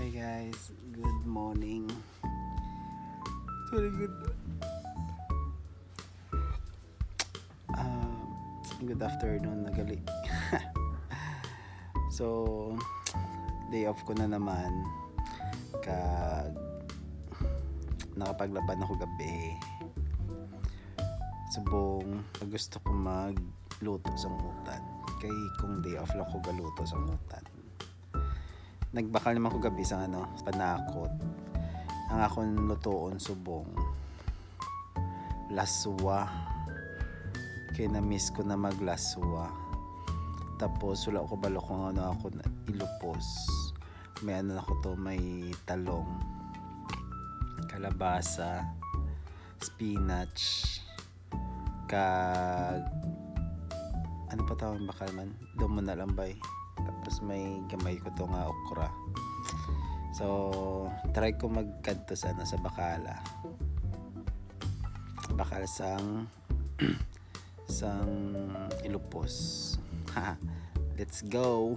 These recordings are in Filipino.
Hey guys, good morning. Sorry, um, good afternoon nagali. So, day off ko na naman. Kag nakapaglaban ako gabi. Subong gusto ko magluto sa mutan. Kay kung day off lang ko galuto sa mutan. Nagbakal naman ko gabi sa panakot. Ang akong lutoon subong laswa. Kaya na-miss ko na maglaswa. Tapos wala ko balo kung ako ilupos. May ako to, may talong, kalabasa, spinach, kag ano pa tawag bakal man? Doon mo na lang bay. Tapos may gamay ko to nga okra. So, try ko magkadto sa bakala. Bakal sang ilupos. Ha. Let's go.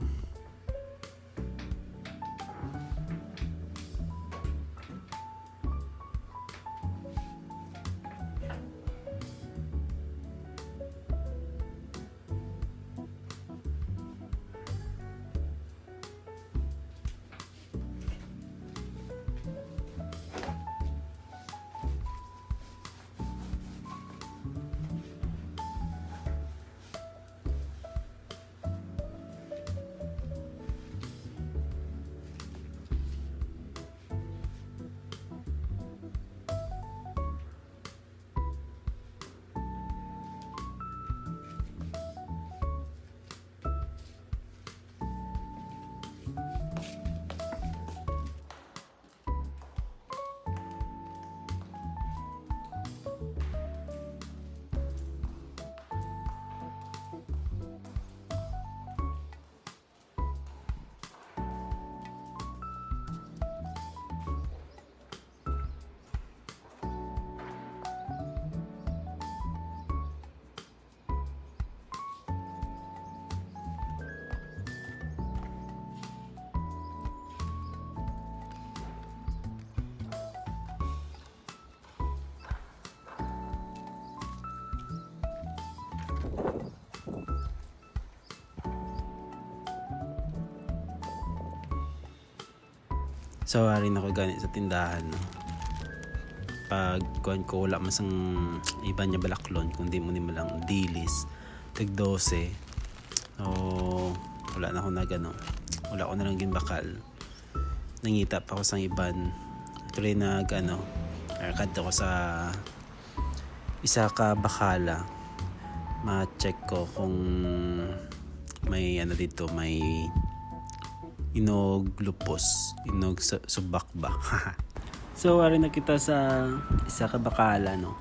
So, rin ako ganit sa tindahan. No? Pag kuhan ko, wala masang iba niya balaklon, kundi mo ni malang dilis, tig 12. So, wala na ako na gano. Wala ko na lang ginbakal. Nangita pa ako sa iban. Tuloy na gano. Arkad ako sa isa ka bakala. Ma-check ko kung may dito, may inog lupos, inog subak ba. So ari na kita sa isa ka bakala no.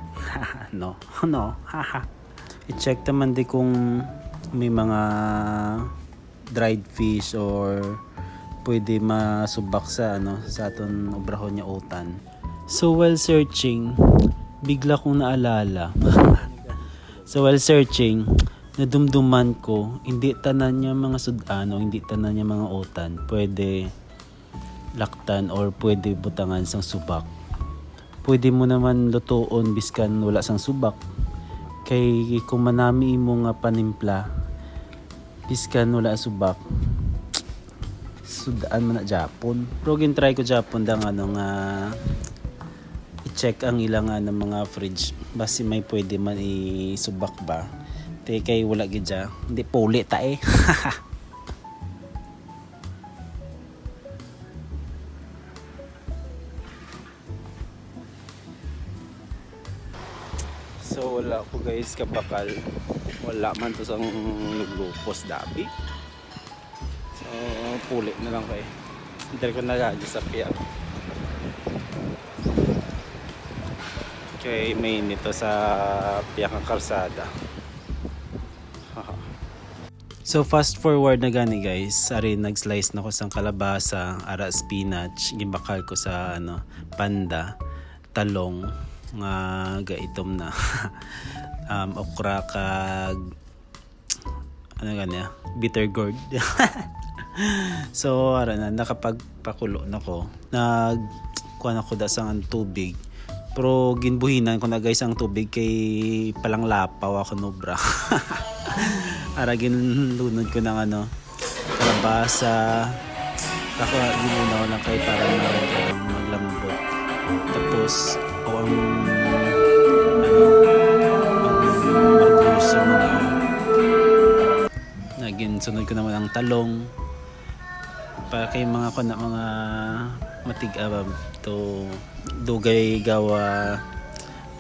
no haha. I-check naman di kung may mga dried fish or pwede masubak sa sa aton obrahon niya utan. So while searching, bigla kong naalala. So while searching, nadumduman ko, hindi tanan niya mga sudano, hindi tanan niya mga utan, pwede laktan or pwede butangan sang subak. Pwede mo naman lutoon biskan wala sang subak. Kay kung manami mo nga panimpla, biskan wala subak, sudaan man na Japon. Pero try ko Japon da nga i-check ang ilang ng mga fridge. Basi may pwede man isubak ba. Kay wala gidya, hindi puli ta eh. So wala ko guys kabakal. Wala man to sang lupos dabi. So puli na lang kay. Hindi ko nagagi sa piyak. Okay, may nito sa piyak ng karsada. So fast forward na gani guys, ari nag-slice na ko sang kalabasa, ara spinach, gibakal ko sa panda, talong nga gaitom na. Okra kag ano ganya, bitter gourd. So ara na nakapagpakulo na ko, kuha na ko da sang tubig, pero ginbuhinan ko na guys ang tubig kay palang lapaw ako nobra. Ara ginlunod ko ng kalabasa, ako ginunaw lang kay para maglambot. Tapos ang marbusa mo na naging sunod ko naman ang talong para kay mga mga matig to dugay gawa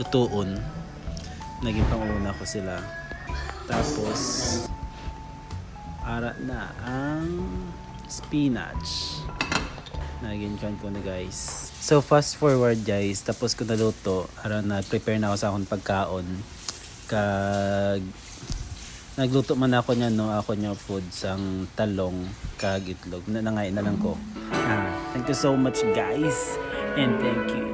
lutuon, naging panguna ko sila. Tapos ara na ang spinach, naging kan ko na guys. So fast forward guys, tapos ko naluto, ara na prepare na ako sa akong pagkaon, kag nagluto man ako niya ako niya food sang talong kag itlog na nangain na lang ko. Thank you so much guys, and thank you.